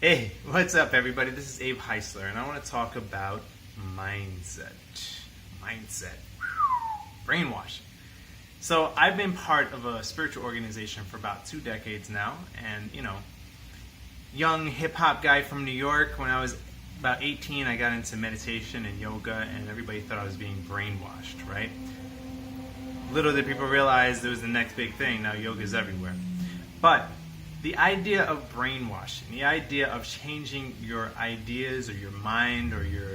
Hey, what's up, everybody? This is Abe Heisler, and I want to talk about mindset. Mindset. Brainwashing. So, I've been part of a spiritual organization for about 2 decades now, and, young hip-hop guy from New York. When I was about 18, I got into meditation and yoga, and everybody thought I was being brainwashed, right? Little did people realize it was the next big thing. Now yoga's everywhere. But the idea of brainwashing, the idea of changing your ideas or your mind or your,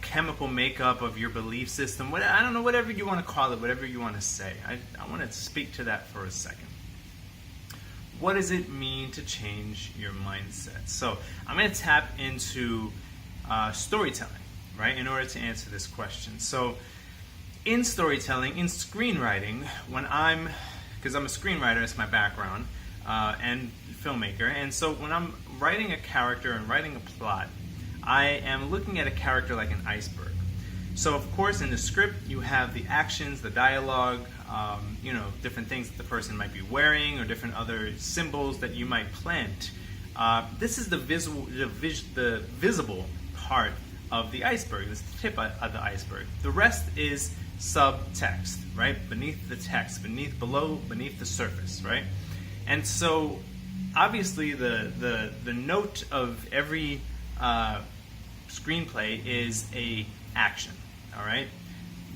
chemical makeup of your belief system, I don't know, whatever you want to call it, whatever you want to say. I want to speak to that for a second. What does it mean to change your mindset? So I'm going to tap into storytelling, right, in order to answer this question. So in storytelling, in screenwriting, because I'm a screenwriter, it's my background, and filmmaker, and so when I'm writing a character and writing a plot, I am looking at a character like an iceberg. So of course in the script you have the actions, the dialogue, different things that the person might be wearing or different other symbols that you might plant. This is the visible part of the iceberg. This is the tip of the iceberg. The rest is subtext, right? Beneath the text, beneath the surface, right? And so obviously the note of every screenplay is a action, all right?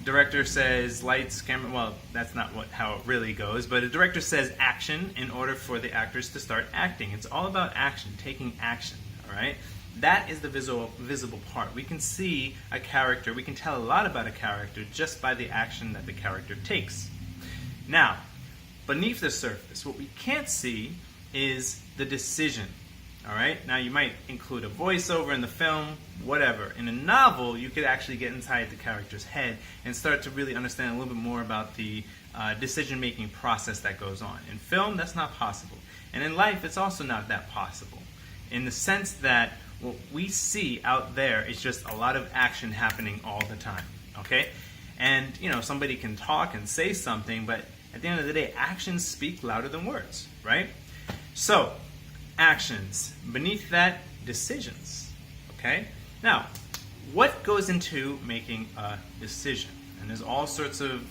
Director says lights, camera, well, that's not how it really goes, but a director says action in order for the actors to start acting. It's all about action, taking action, all right? That is the visible part. We can see a character, we can tell a lot about a character just by the action that the character takes. Now, beneath the surface, what we can't see is the decision. All right? Now, you might include a voiceover in the film, whatever. In a novel, you could actually get inside the character's head and start to really understand a little bit more about the decision-making process that goes on. In film, that's not possible. And in life, it's also not that possible, in the sense that what we see out there is just a lot of action happening all the time. Okay? And, somebody can talk and say something, but at the end of the day, actions speak louder than words, right? So, actions. Beneath that, decisions. Okay? Now, what goes into making a decision? And there's all sorts of,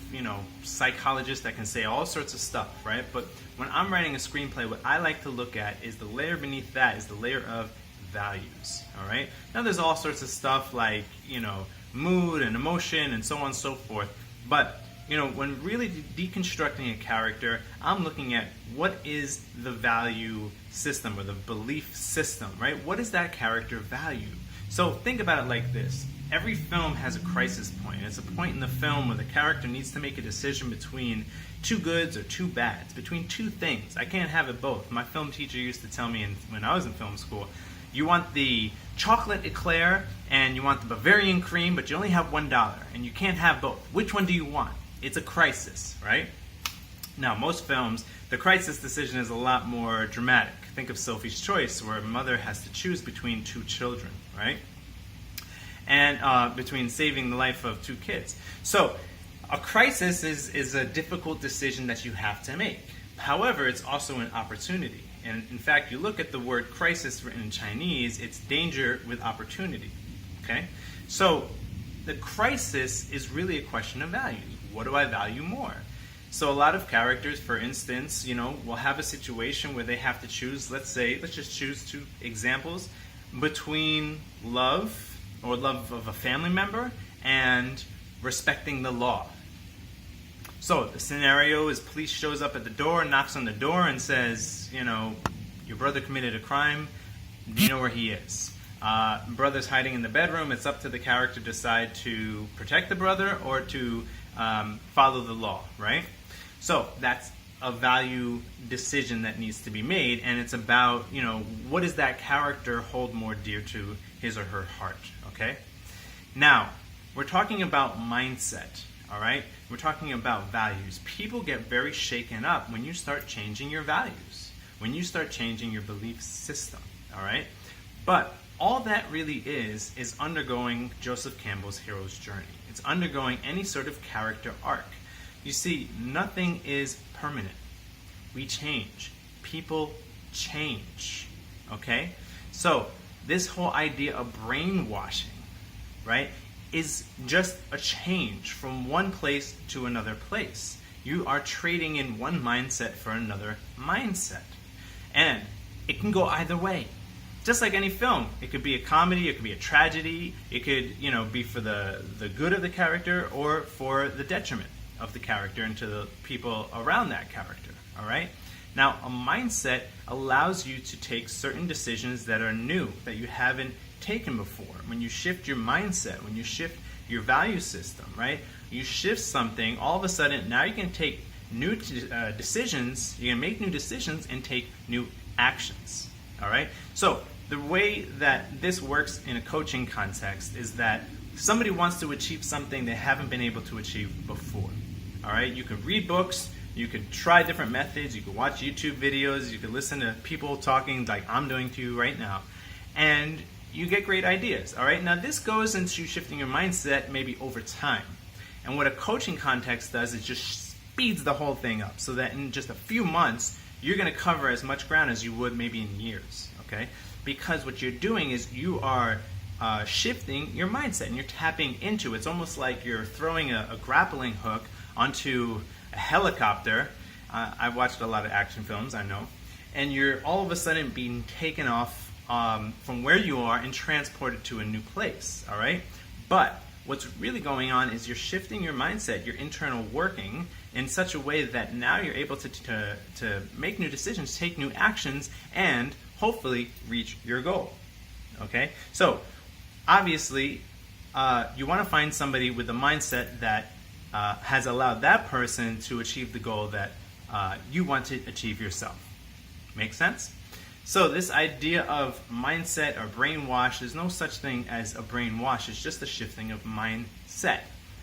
psychologists that can say all sorts of stuff, right? But when I'm writing a screenplay, what I like to look at is the layer beneath that is the layer of values, all right? Now, there's all sorts of stuff like, mood and emotion and so on and so forth. But when really deconstructing a character, I'm looking at what is the value system or the belief system, right? What is that character value? So think about it like this. Every film has a crisis point. It's a point in the film where the character needs to make a decision between two goods or two bads, between two things. I can't have it both. My film teacher used to tell me when I was in film school, you want the chocolate eclair and you want the Bavarian cream, but you only have $1, and you can't have both. Which one do you want? It's a crisis, right? Now, most films, the crisis decision is a lot more dramatic. Think of Sophie's Choice, where a mother has to choose between 2 children, right? And between saving the life of 2 kids. So, a crisis is a difficult decision that you have to make. However, it's also an opportunity. And in fact, you look at the word crisis written in Chinese, it's danger with opportunity, okay? So, the crisis is really a question of values. What do I value more? So a lot of characters, for instance, will have a situation where they have to choose, let's just choose 2 examples, between love or love of a family member and respecting the law. So the scenario is police shows up at the door, knocks on the door and says, your brother committed a crime, do you know where he is? Brother's hiding in the bedroom. It's up to the character to decide to protect the brother or to follow the law, right? So that's a value decision that needs to be made, and it's about, what does that character hold more dear to his or her heart, okay? Now, we're talking about mindset, all right? We're talking about values. People get very shaken up when you start changing your values, when you start changing your belief system, all right? But all that really is undergoing Joseph Campbell's hero's journey. It's undergoing any sort of character arc. You see, nothing is permanent. We change. People change. Okay? So this whole idea of brainwashing, right, is just a change from one place to another place. You are trading in one mindset for another mindset. And it can go either way. Just like any film, it could be a comedy, it could be a tragedy, it could, be for the good of the character or for the detriment of the character and to the people around that character, all right? Now, a mindset allows you to take certain decisions that are new, that you haven't taken before. When you shift your mindset, when you shift your value system, right? You shift something, all of a sudden, now you can take new decisions, you can make new decisions and take new actions, all right? So, the way that this works in a coaching context is that somebody wants to achieve something they haven't been able to achieve before, all right? You could read books, you could try different methods, you could watch YouTube videos, you could listen to people talking like I'm doing to you right now, and you get great ideas, all right? Now this goes into shifting your mindset maybe over time. And what a coaching context does is just speeds the whole thing up so that in just a few months, you're gonna cover as much ground as you would maybe in years, okay? Because what you're doing is you are shifting your mindset and you're tapping into it. It's almost like you're throwing a grappling hook onto a helicopter. I've watched a lot of action films, I know. And you're all of a sudden being taken off from where you are and transported to a new place, all right? But what's really going on is you're shifting your mindset, your internal working, in such a way that now you're able to make new decisions, take new actions, and hopefully reach your goal, okay? So, obviously, you want to find somebody with a mindset that has allowed that person to achieve the goal that you want to achieve yourself. Make sense? So this idea of mindset or brainwash, there's no such thing as a brainwash. It's just a shifting of mindset.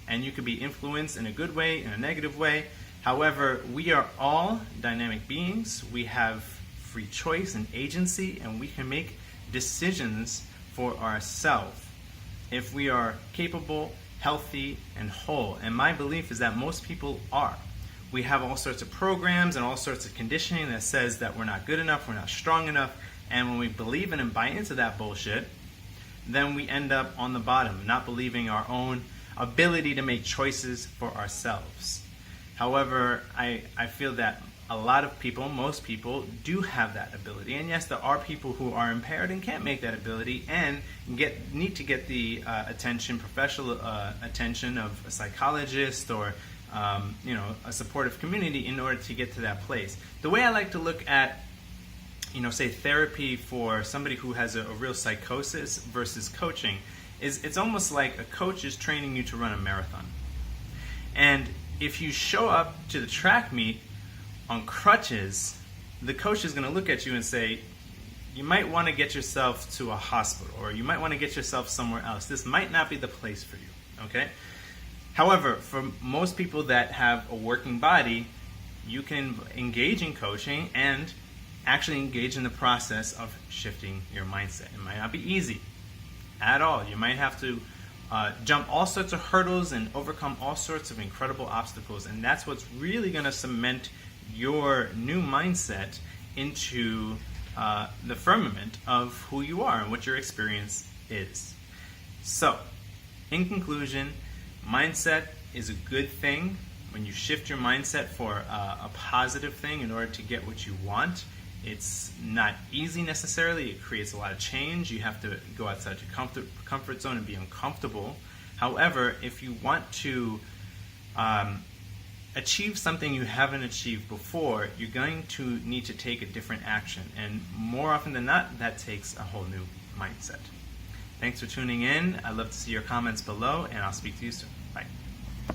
And you could be influenced in a good way, in a negative way. However, we are all dynamic beings. We have free choice and agency, and we can make decisions for ourselves if we are capable, healthy, and whole. And my belief is that most people are. We have all sorts of programs and all sorts of conditioning that says that we're not good enough, we're not strong enough, and when we believe in and buy into that bullshit, then we end up on the bottom, not believing our own ability to make choices for ourselves. However, I feel that a lot of people, most people, do have that ability. And yes, there are people who are impaired and can't make that ability and need to get the attention, professional attention of a psychologist or a supportive community in order to get to that place. The way I like to look at, say therapy for somebody who has a real psychosis versus coaching is it's almost like a coach is training you to run a marathon. And if you show up to the track meet on crutches, the coach is going to look at you and say, you might want to get yourself to a hospital, or you might want to get yourself somewhere else. This might not be the place for you, okay? However, for most people that have a working body, you can engage in coaching and actually engage in the process of shifting your mindset. It might not be easy at all. You might have to jump all sorts of hurdles and overcome all sorts of incredible obstacles, and that's what's really going to cement your new mindset into the firmament of who you are and what your experience is. So, in conclusion, mindset is a good thing. When you shift your mindset for a positive thing in order to get what you want, it's not easy necessarily. It creates a lot of change. You have to go outside your comfort zone and be uncomfortable. However, if you want to achieve something you haven't achieved before, you're going to need to take a different action. And more often than not, that takes a whole new mindset. Thanks for tuning in. I'd love to see your comments below, and I'll speak to you soon. Bye.